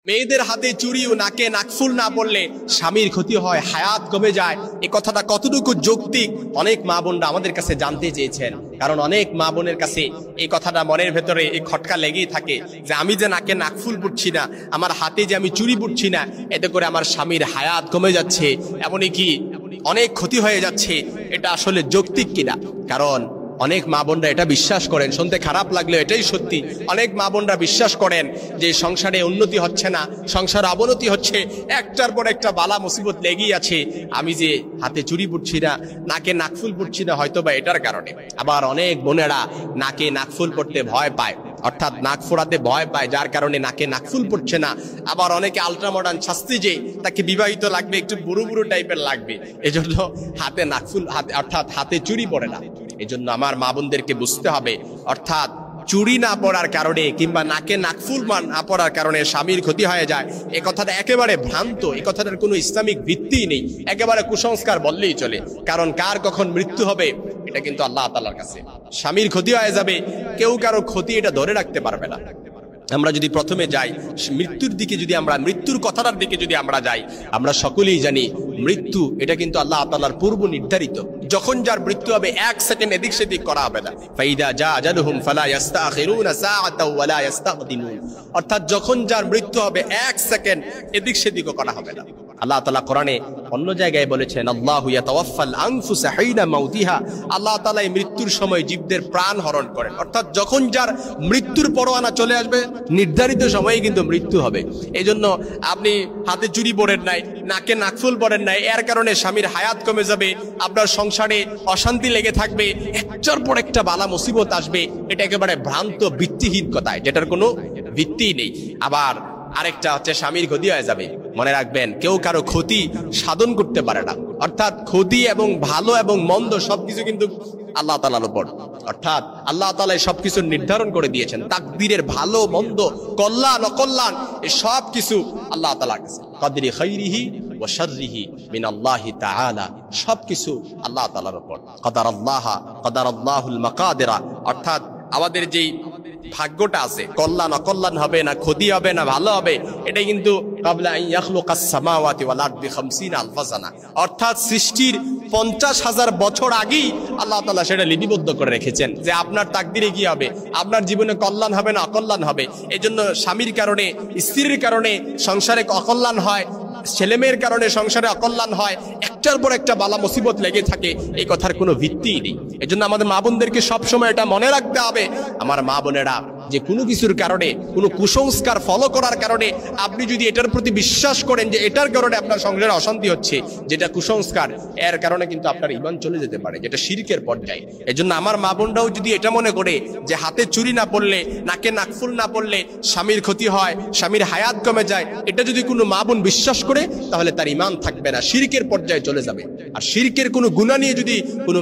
মেয়েদের হাতে চুড়ি ও নাকে নাকফুল না পড়লে স্বামীর ক্ষতি হয়, হায়াত কমে যায়। এই কথাটা কতটুকু যৌক্তিক অনেক মা বোনরা আমাদের কাছে জানতে চেয়েছেন। কারণ অনেক মা বোনের কাছে এই কথাটা মনের ভেতরে এই খটকা লেগেই থাকে যে আমি যে নাকে নাকফুল পড়ছি না, আমার হাতে যে আমি চুড়ি পড়ছি না, এতে করে আমার স্বামীর হায়াত কমে যাচ্ছে, এমনই কি অনেক ক্ষতি হয়ে যাচ্ছে। এটা আসলে যৌক্তিক কিনা? কারণ অনেক মা বোনরা এটা বিশ্বাস করেন, শুনতে খারাপ লাগলো এটাই সত্যি। অনেক মা বোনরা বিশ্বাস করেন যে সংসারে উন্নতি হচ্ছে না, সংসারে অবনতি হচ্ছে, একটার পর একটা বালা মুসিবত লেগেই আছে। আমি যে হাতে চুড়ি পড়ছি না, নাকে নাকফুল পড়ছি না, হয়তো বা এটার কারণে। আবার অনেক বোনেরা নাকে নাকফুল পড়তে ভয় পায়, অর্থাৎ নাক ফোড়াতে ভয় পায়, যার কারণে নাকে নাকফুল পড়ছে না। আবার অনেকে আলট্রা মডার্ন শাস্তি যে তাকে বিবাহিত লাগবে, একটু বুড়ো বুড়ো টাইপের লাগবে, এজন্য হাতে নাকফুল অর্থাৎ হাতে চুড়ি পড়ে না। এজন্য আমার মা বোনদেরকে বুঝতে হবে, অর্থাৎ চুড়ি না পড়ার কারণে কিংবা নাকে নাকফুল না পড়ার কারণে স্বামীর ক্ষতি হয়ে যায়, এ কথাটা একেবারে ভ্রান্ত। এই কথাটার কোনো ইসলামিক ভিত্তি নেই, একেবারে কুসংস্কার বললেই চলে। কারণ কার কখন মৃত্যু হবে এটা কিন্তু আল্লাহ তাআলার কাছে। স্বামীর ক্ষতি হয়ে যাবে, কেউ কারো ক্ষতি এটা ধরে রাখতে পারবে না। আমরা যদি প্রথমে যাই মৃত্যুর দিকে, যদি আমরা মৃত্যুর কথাটার দিকে যদি আমরা যাই, আমরা সকলেই জানি মৃত্যু এটা কিন্তু আল্লাহ তাআলার পূর্ব নির্ধারিত। যখন যার মৃত্যু হবে 1 সেকেন্ড এদিক সেদিক করা হবে না। ফাইদা জা আজালুহুম ফালা ইস্তাখিরুনা সাআতাও ওয়ালা ইস্তাকদিমুন, অর্থাৎ যখন যার মৃত্যু হবে 1 সেকেন্ড এদিক সেদিকও করা হবে না। আল্লাহ তাআলা কোরআনে অন্য জায়গায় বলেছেন, আল্লাহু ইয়াতাওয়াফাল আনফুসা হিনা মাউতিহা, আল্লাহ তাআলা এই মৃত্যুর সময় জীবদের প্রাণ হরণ করেন। অর্থাৎ যখন যার মৃত্যুর পরোয়ানা চলে আসবে নির্ধারিত সময়ে কিন্তু মৃত্যু হবে। এজন্য আপনি হাতে চুড়ি পরেন নাই, নাকে নাকফুল পরেন নাই, এর কারণে স্বামীর হায়াত কমে যাবে, আপনার সংসারে অশান্তি লেগে থাকবে, একটার পর একটা বালা মুসিবত আসবে, এটা একেবারে ভ্রান্ত ভিত্তিহীন কথা, যেটার কোনো ভিত্তি নেই। আবার আরেকটা হচ্ছে স্বামীর ক্ষতি হয়ে যাবে। মনে রাখবেন, কেউ কারো ক্ষতি সাধন করতে পারে না। অর্থাৎ ক্ষতি এবং ভালো এবং মন্দ সবকিছু কিন্তু আল্লাহ তাআলার উপর, অর্থাৎ আল্লাহ তাআলা সবকিছু নির্ধারণ করে দিয়েছেন। তাকদীরের ভালো মন্দ, কল্যাণ অকল্যাণ, এই সব কিছু আল্লাহ তাআলার কাছে। কদরি খাইরিহি ওয়া শাররিহি মিনাল্লাহি তাআলা, সবকিছু আল্লাহ তাআলার উপর। কদারাল্লাহুল মাকাদিরা, অর্থাৎ আমাদের যেই ভাগ্যটা আছে, কল্যাণ অকল্যাণ হবে না, ক্ষতি হবে না ভালো হবে, এটা কিন্তু ক্বাবলা আন ইয়াখলুকাস সামাওয়াতি ওয়াল আরদি 50 আলফা সানা, অর্থাৎ সৃষ্টির 50,000 বছর আগেই আল্লাহ তাআলা সেটা লিপিবদ্ধ করে রেখেছেন যে আপনার তাকদিরে কি হবে, আপনার জীবনে কল্যাণ হবে না অকল্যাণ হবে। এজন্য স্বামীর কারণে, স্ত্রীর কারণে সংসারে অকল্যাণ হয়, ছেলেমেয়ের কারণে সংসারে অকল্যাণ হয়, একটার পর একটা বালা মুসিবত লেগে থাকে, এই কথার কোনো ভিত্তি নেই। এজন্য আমাদের মা বোনদেরকে সবসময় এটা মনে রাখতে হবে, আমার মা বোনেরা, যে কোনো কিছুর কারণে, কোনো কুসংস্কার ফলো করার কারণে আপনি যদি এটার প্রতি বিশ্বাস করেন যে এটার কারণে আপনার সংসারে অশান্তি হচ্ছে, যেটা কুসংস্কার, এর কারণে কিন্তু আপনার ঈমান চলে যেতে পারে, যেটা শিরকের পর্যায়ে। এজন্য আমার মা বোনরাও যদি এটা মনে করে যে হাতে চুড়ি না পড়লে, নাকে নাকফুল না পড়লে স্বামীর ক্ষতি হয়, স্বামীর হায়াত কমে যায়, এটা যদি কোনো মা বোন বিশ্বাস করে, তাহলে তার ঈমান থাকবে না, শিরকের পর্যায়ে চলে যাবে। আর শিরকের কোনো গুনাহ নিয়ে যদি কোনো